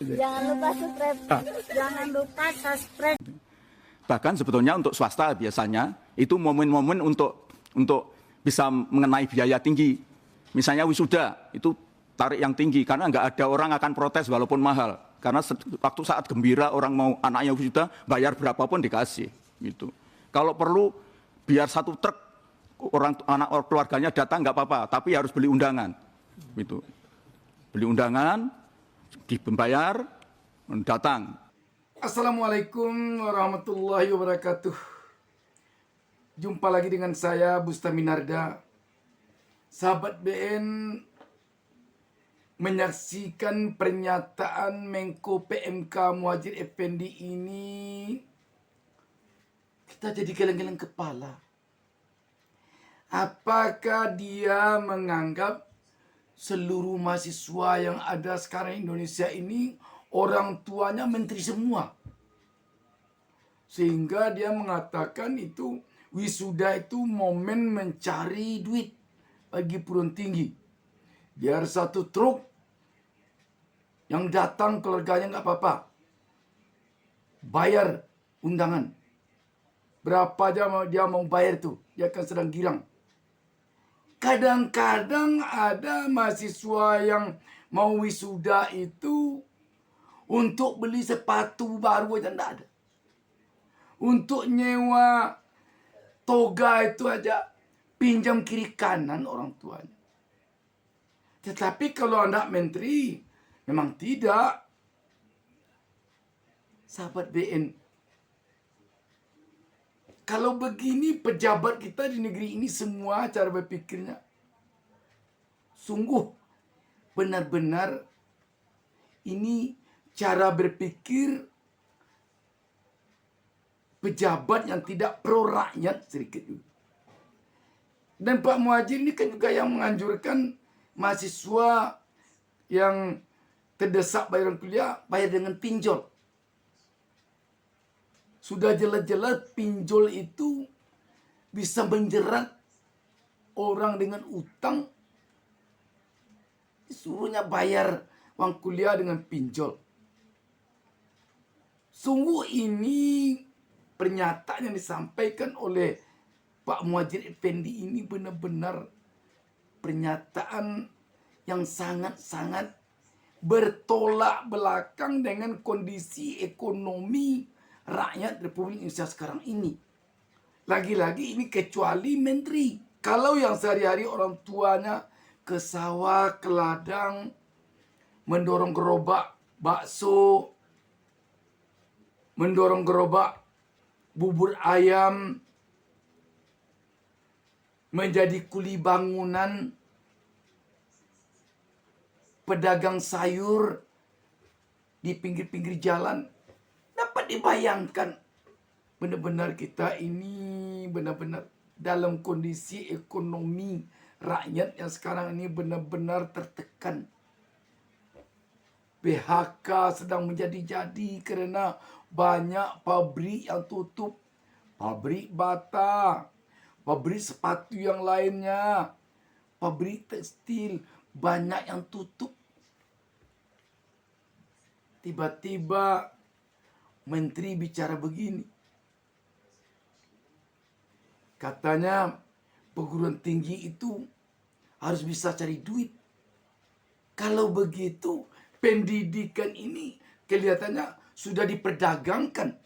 Jangan lupa subscribe. Jangan lupa subscribe. Bahkan sebetulnya untuk swasta biasanya itu momen-momen untuk bisa mengenai biaya tinggi. Misalnya wisuda itu tarik yang tinggi karena nggak ada orang akan protes walaupun mahal. Karena waktu saat gembira orang mau anaknya wisuda bayar berapapun dikasih. Gitu. Kalau perlu biar satu truk anak keluarganya datang nggak apa-apa, tapi harus beli undangan. Gitu. Beli undangan, dibayar, datang. Assalamualaikum warahmatullahi wabarakatuh. Jumpa lagi dengan saya Bustami Narda. Sahabat BN menyaksikan pernyataan Menko PMK Muhadjir Effendi ini, kita jadi geleng-geleng kepala. Apakah dia menganggap seluruh mahasiswa yang ada sekarang di Indonesia ini orang tuanya menteri semua? Sehingga dia mengatakan itu wisuda itu momen mencari duit bagi perguruan tinggi. Biar satu truk yang datang keluarganya nggak apa-apa. Bayar undangan. Berapa aja dia mau bayar tuh, dia akan sedang girang. Kadang-kadang ada mahasiswa yang mau wisuda itu untuk beli sepatu baru aja enggak ada. Untuk nyewa toga itu aja pinjam kiri kanan orang tuanya. Tetapi kalau anak menteri memang tidak. Sahabat BN, kalau begini pejabat kita di negeri ini semua cara berpikirnya sungguh benar-benar ini cara berpikir pejabat yang tidak pro rakyat sedikit juga. Dan Pak Muhadjir ini kan juga yang menganjurkan mahasiswa yang terdesak bayaran kuliah bayar dengan pinjol. Sudah jelas-jelas pinjol itu bisa menjerat orang dengan utang. Disuruhnya bayar uang kuliah dengan pinjol. Sungguh ini pernyataan yang disampaikan oleh Pak Muhadjir Effendi ini benar-benar pernyataan yang sangat-sangat bertolak belakang dengan kondisi ekonomi rakyat Republik Indonesia sekarang ini. Lagi-lagi ini kecuali menteri. Kalau yang sehari-hari orang tuanya ke sawah, ke ladang, mendorong gerobak bakso, mendorong gerobak bubur ayam, menjadi kuli bangunan, pedagang sayur di pinggir-pinggir jalan, dapat dibayangkan benar-benar kita ini benar-benar dalam kondisi ekonomi rakyat yang sekarang ini benar-benar tertekan. PHK sedang menjadi-jadi karena banyak pabrik yang tutup. Pabrik bata, pabrik sepatu yang lainnya, pabrik tekstil, banyak yang tutup. Tiba-tiba menteri bicara begini. Katanya perguruan tinggi itu harus bisa cari duit. Kalau begitu, pendidikan ini kelihatannya sudah diperdagangkan.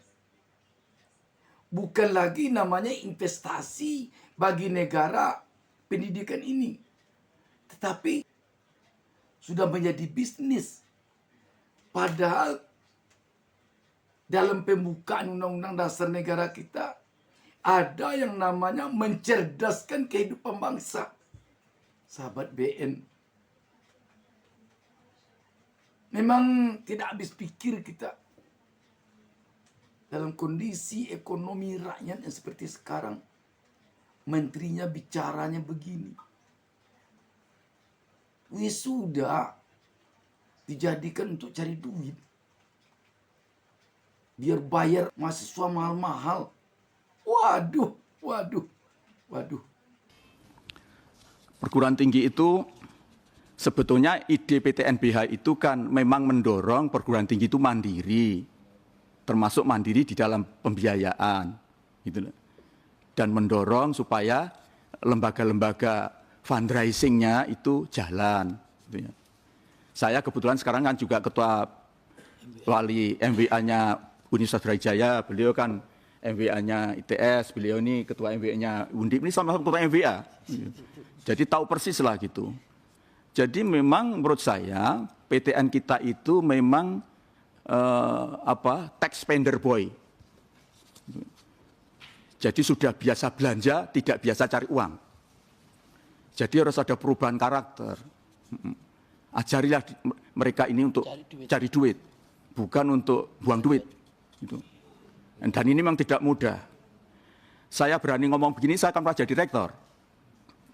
Bukan lagi namanya investasi bagi negara pendidikan ini. Tetapi sudah menjadi bisnis. Padahal dalam pembukaan Undang-Undang Dasar Negara kita ada yang namanya mencerdaskan kehidupan bangsa. Sahabat BN, memang tidak habis pikir kita dalam kondisi ekonomi rakyat yang seperti sekarang. Menterinya bicaranya begini. Wisuda dijadikan untuk cari duit. Biar bayar mahasiswa mahal-mahal. Waduh. Perguruan tinggi itu sebetulnya ide PTNBH itu kan memang mendorong perguruan tinggi itu mandiri, termasuk mandiri di dalam pembiayaan, gitu loh. Dan mendorong supaya lembaga-lembaga fundraising-nya itu jalan. Gitu ya. Saya kebetulan sekarang kan juga ketua wali MWA-nya Universitas Brawijaya, beliau kan MWA-nya ITS, beliau ini ketua MWA-nya Undip, ini sama-sama ketua MWA. Jadi tahu persis lah gitu. Jadi memang menurut saya PTN kita itu memang tax spender boy. Jadi sudah biasa belanja, tidak biasa cari uang. Jadi harus ada perubahan karakter. Ajarilah mereka ini untuk cari duit, bukan untuk buang duit. Gitu. Dan ini memang tidak mudah. Saya berani ngomong begini, saya akan pernah jadi rektor.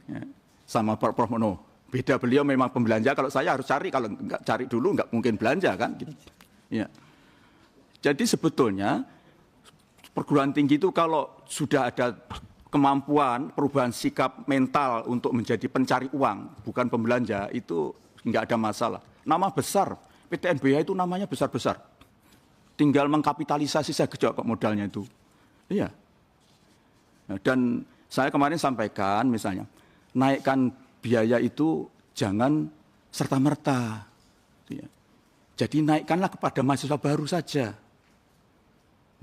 Ya, sama Prof. Mono. Beda, beliau memang pembelanja, kalau saya harus cari, kalau nggak cari dulu nggak mungkin belanja kan. Gitu. Ya. Jadi sebetulnya perguruan tinggi itu kalau sudah ada kemampuan perubahan sikap mental untuk menjadi pencari uang, bukan pembelanja, itu nggak ada masalah. Nama besar, PTNBH itu namanya besar-besar. Tinggal mengkapitalisasi saja kok modalnya itu. Iya. Nah, dan saya kemarin sampaikan misalnya, naikkan biaya itu jangan serta-merta. Ya. Jadi naikkanlah kepada mahasiswa baru saja.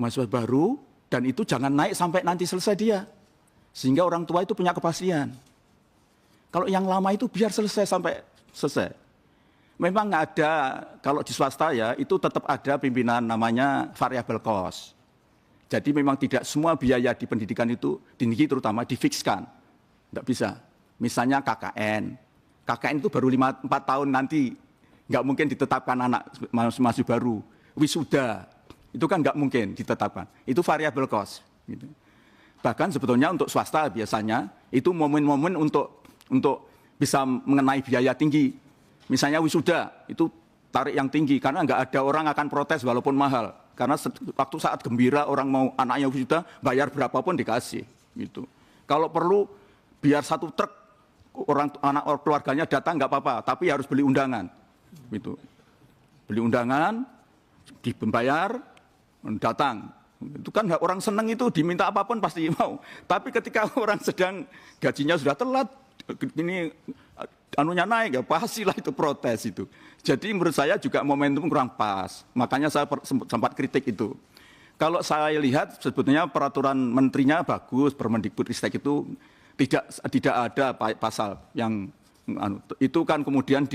Mahasiswa baru, dan itu jangan naik sampai nanti selesai dia. Sehingga orang tua itu punya kepastian. Kalau yang lama itu biar selesai sampai selesai. Memang nggak ada, kalau di swasta ya, itu tetap ada pimpinan namanya variable cost. Jadi memang tidak semua biaya di pendidikan itu, di negeri terutama, difikskan. Nggak bisa. Misalnya KKN. KKN itu baru 4 tahun nanti, nggak mungkin ditetapkan anak masih baru. Wisuda, itu kan nggak mungkin ditetapkan. Itu variable cost. Gitu. Bahkan sebetulnya untuk swasta biasanya, itu momen-momen untuk bisa mengenai biaya tinggi. Misalnya wisuda, itu tarik yang tinggi, karena nggak ada orang akan protes walaupun mahal. Karena waktu saat gembira orang mau anaknya wisuda, bayar berapapun dikasih. Gitu. Kalau perlu, biar 1 truk anak keluarganya datang nggak apa-apa, tapi harus beli undangan. Gitu. Beli undangan, dibayar, datang. Itu kan orang senang itu diminta apapun pasti mau. Tapi ketika orang sedang gajinya sudah telat, ini anunya naik, ya pastilah itu protes itu. Jadi menurut saya juga momentum kurang pas. Makanya saya sempat kritik itu. Kalau saya lihat sebetulnya peraturan menterinya bagus, Permendikbudristek itu tidak ada pasal yang itu kan kemudian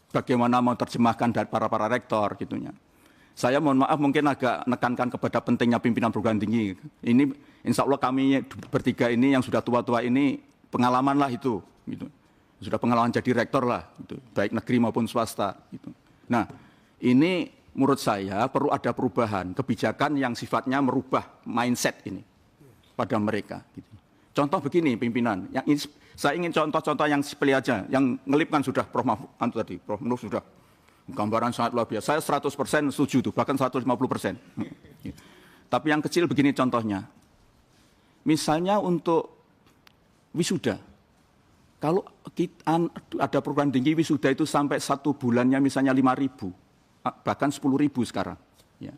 bagaimana mau terjemahkan dari para rektor gitunya. Saya mohon maaf mungkin agak menekankan kepada pentingnya pimpinan perguruan tinggi. Ini insya Allah kami bertiga ini yang sudah tua-tua ini pengalaman lah itu. Gitu. Sudah pengalaman jadi rektor lah, gitu. Baik negeri maupun swasta. Gitu. Nah ini menurut saya perlu ada perubahan kebijakan yang sifatnya merubah mindset ini pada mereka. Gitu. Contoh begini pimpinan, saya ingin contoh-contoh yang sepele aja, yang ngelip kan sudah Prof. Nur sudah. Gambaran sangat luar biasa, saya 100% setuju tuh, bahkan 150%. Tapi yang kecil begini contohnya. Misalnya untuk wisuda, kalau ada perguruan tinggi wisuda itu sampai 1 bulannya misalnya 5.000, bahkan 10.000 sekarang. Ya.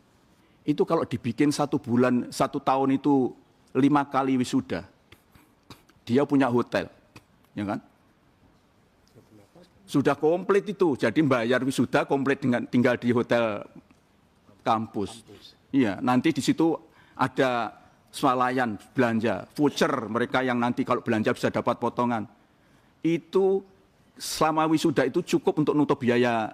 Itu kalau dibikin 1 bulan, 1 tahun itu 5 kali wisuda, dia punya hotel, ya kan? Sudah komplit itu, jadi bayar wisuda komplit dengan tinggal di hotel kampus. Iya, nanti di situ ada swalayan belanja, voucher mereka yang nanti kalau belanja bisa dapat potongan. Itu selama wisuda itu cukup untuk nutup biaya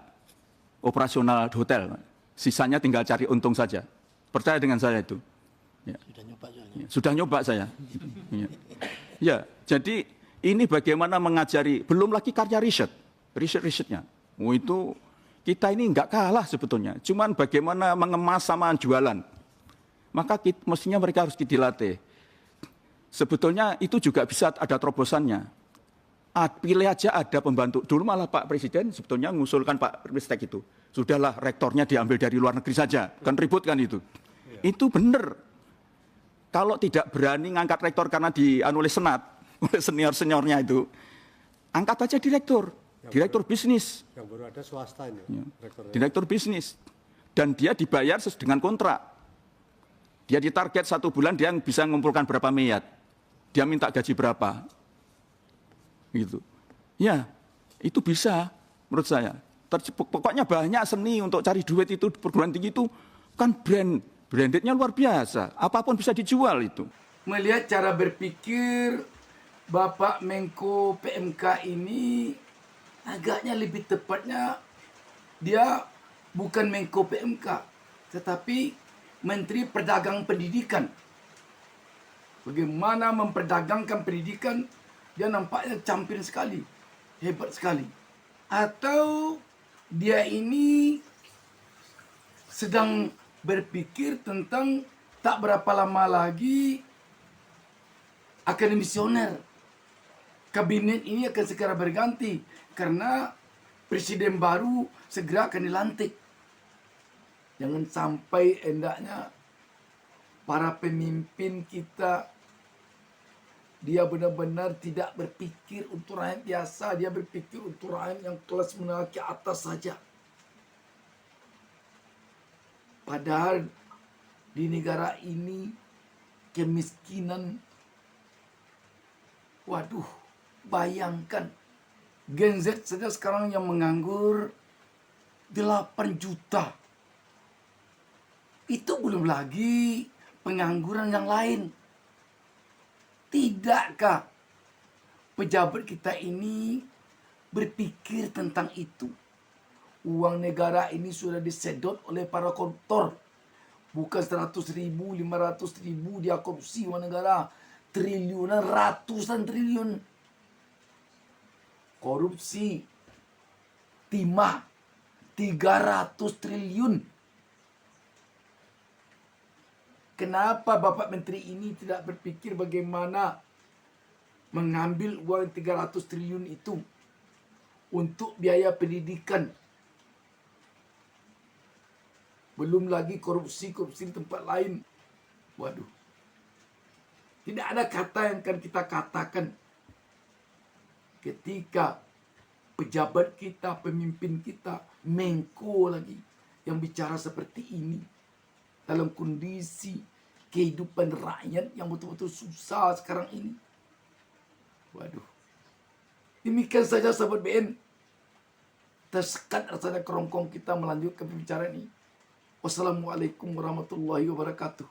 operasional hotel. Sisanya tinggal cari untung saja. Percaya dengan saya itu. Ya. Sudah nyoba saya. Ya, jadi ini bagaimana mengajari, belum lagi karya riset-risetnya. Itu kita ini nggak kalah sebetulnya. Cuman bagaimana mengemas sama jualan. Maka mestinya mereka harus dilatih. Sebetulnya itu juga bisa ada terobosannya. Pilih aja ada pembantu. Dulu malah Pak Presiden sebetulnya mengusulkan Pak Ristek itu. Sudahlah rektornya diambil dari luar negeri saja. Kan ribut kan itu. Itu benar. Kalau tidak berani ngangkat rektor karena oleh senat, oleh senior-seniornya itu, angkat aja direktur. direktur bisnis. Yang baru ada swasta ini, Ya. rektornya. Direktur bisnis. Dan dia dibayar dengan kontrak. Dia ditarget 1 bulan dia bisa mengumpulkan berapa mayat. Dia minta gaji berapa. Gitu. Ya, itu bisa menurut saya. Pokoknya banyak seni untuk cari duit itu, perguruan tinggi itu kan brandednya luar biasa. Apapun bisa dijual itu. Melihat cara berpikir Bapak Menko PMK ini agaknya lebih tepatnya dia bukan Menko PMK, tetapi Menteri Perdagangan Pendidikan. Bagaimana memperdagangkan pendidikan, dia nampaknya champion sekali, hebat sekali. Atau dia ini sedang berpikir tentang tak berapa lama lagi akan dimisioner. Kabinet ini akan segera berganti karena presiden baru segera akan dilantik. Jangan sampai hendaknya para pemimpin kita dia benar-benar tidak berpikir untuk rakyat biasa, dia berpikir untuk rakyat yang kelas menengah ke atas saja. Padahal di negara ini kemiskinan, waduh, bayangkan Gen Z saja sekarang yang menganggur 8 juta. Itu belum lagi pengangguran yang lain. Tidakkah pejabat kita ini berpikir tentang itu? Uang negara ini sudah disedot oleh para koruptor. Bukan 100.000, 500.000 dia korupsi uang negara. Triliunan, ratusan triliun. Korupsi. Timah. 300 triliun. Kenapa Bapak Menteri ini tidak berpikir bagaimana mengambil uang 300 triliun itu untuk biaya pendidikan? Belum lagi korupsi-korupsi di tempat lain. Waduh. Tidak ada kata yang akan kita katakan ketika pejabat kita, pemimpin kita, Menko lagi, yang bicara seperti ini. Dalam kondisi kehidupan rakyat yang betul-betul susah sekarang ini. Waduh. Demikian saja sahabat BN. Tersekat rasanya kerongkong kita melanjutkan pembicaraan ini. Wassalamualaikum warahmatullahi wabarakatuh.